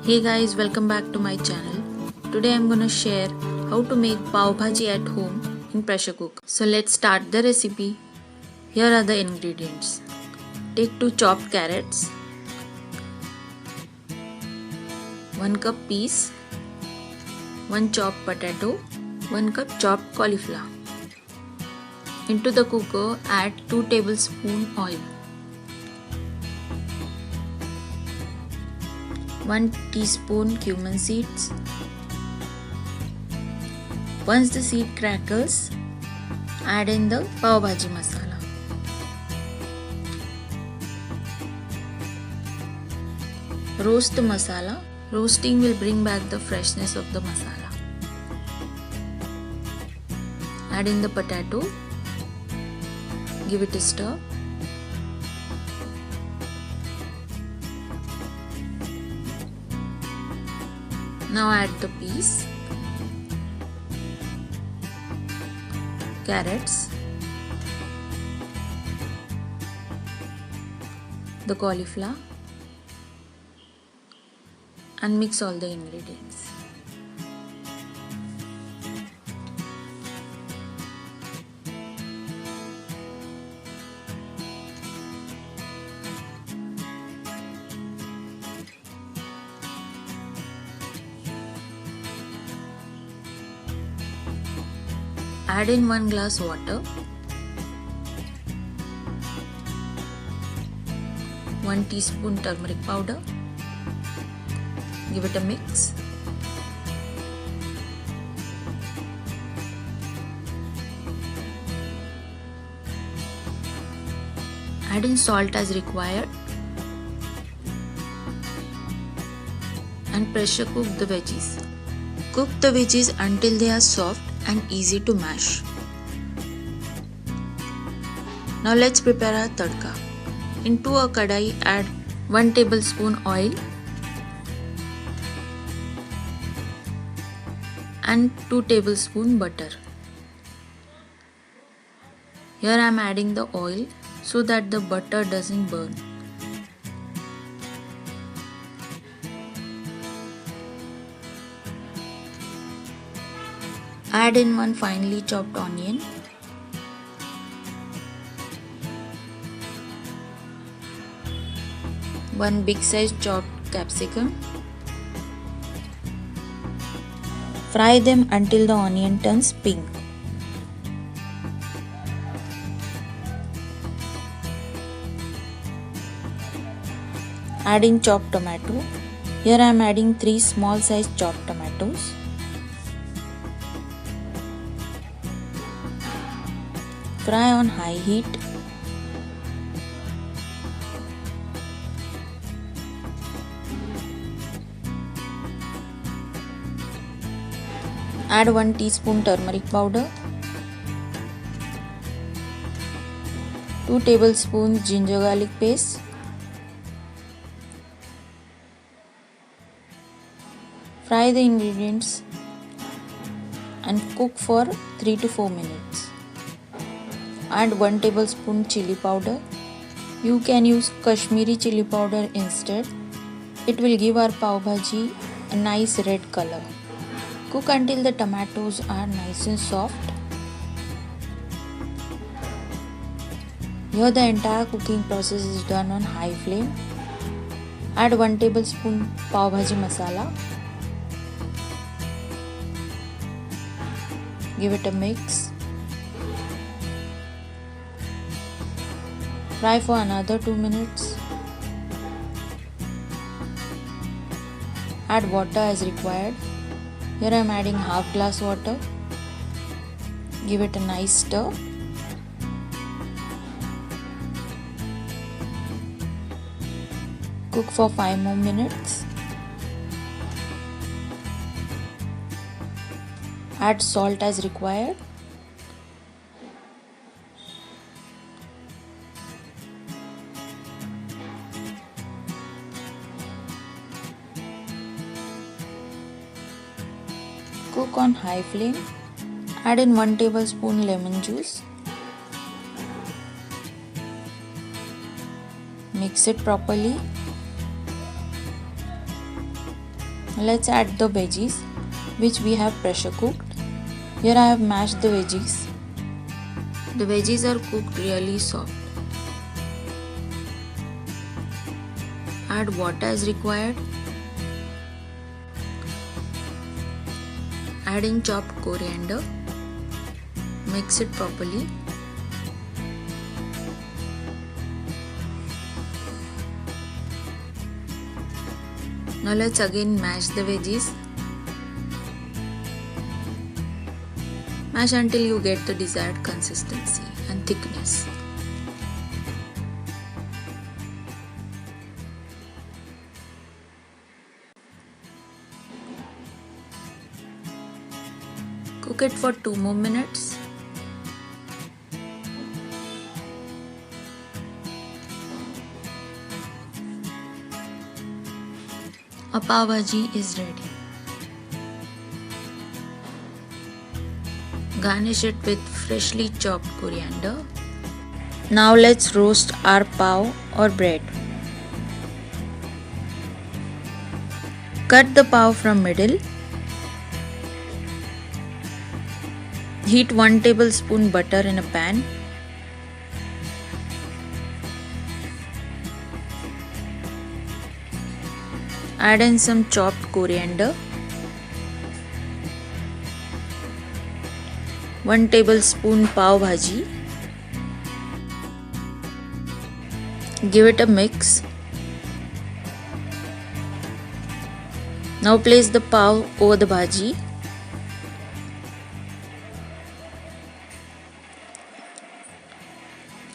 Hey guys, welcome back to my channel. Today I'm gonna share how to make Pav Bhaji at home in pressure cooker. So let's start the recipe. Here are the ingredients. Take 2 chopped carrots, 1 cup peas, 1 chopped potato, 1 cup chopped cauliflower. Into the cooker add 2 tablespoons oil, 1 teaspoon cumin seeds. Once the seed crackles, add in the Pav Bhaji Masala. Roast the masala. Roasting will bring back the freshness of the masala. Add in the potato. Give it a stir. Now add the peas, carrots, the cauliflower and mix all the ingredients. Add in 1 glass water, 1 teaspoon turmeric powder. Give it a mix. Add in salt as required and pressure cook the veggies. Cook the veggies until they are soft and easy to mash. Now let's prepare our tadka. Into a kadai add 1 tablespoon oil and 2 tablespoon butter. Here I am adding the oil so that the butter doesn't burn. Add in 1 finely chopped onion, one big size chopped capsicum. Fry them until the onion turns pink. Add in chopped tomato. Here I am adding 3 small size chopped tomatoes. Fry on high heat. Add 1 teaspoon turmeric powder, 2 tablespoons ginger garlic paste, fry the ingredients and cook for 3 to 4 minutes. Add 1 tablespoon chili powder. You can use Kashmiri chili powder instead. It will give our pav bhaji a nice red color. Cook until the tomatoes are nice and soft. Here the entire cooking process is done on high flame. Add 1 tablespoon Pav Bhaji Masala. Give it a mix. Fry for another 2 minutes. Add water as required. Here I am adding half glass water. Give it a nice stir. Cook for 5 more minutes. Add salt as required. Cook on high flame. Add in 1 tablespoon lemon juice. Mix it properly. Let's add the veggies which we have pressure cooked. Here I have mashed the veggies. The veggies are cooked really soft. Add water as required. Add in chopped coriander. Mix it properly. Now let's again mash the veggies. Mash until you get the desired consistency and thickness. Cook it for 2 more minutes. A pav bhaji is ready. Garnish it with freshly chopped coriander. Now let's roast our pav or bread. Cut the pav from middle. Heat 1 tablespoon butter in a pan. Add in some chopped coriander. 1 tablespoon pav bhaji. Give it a mix. Now place the pav over the bhaji.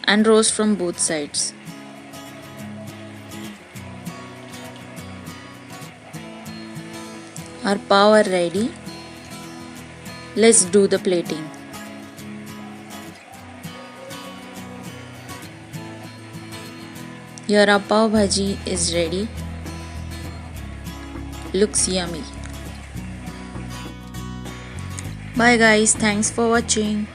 And roast from both sides. Our pav are ready. Let's do the plating. Here our pav bhaji is ready. Looks yummy. Bye guys, thanks for watching.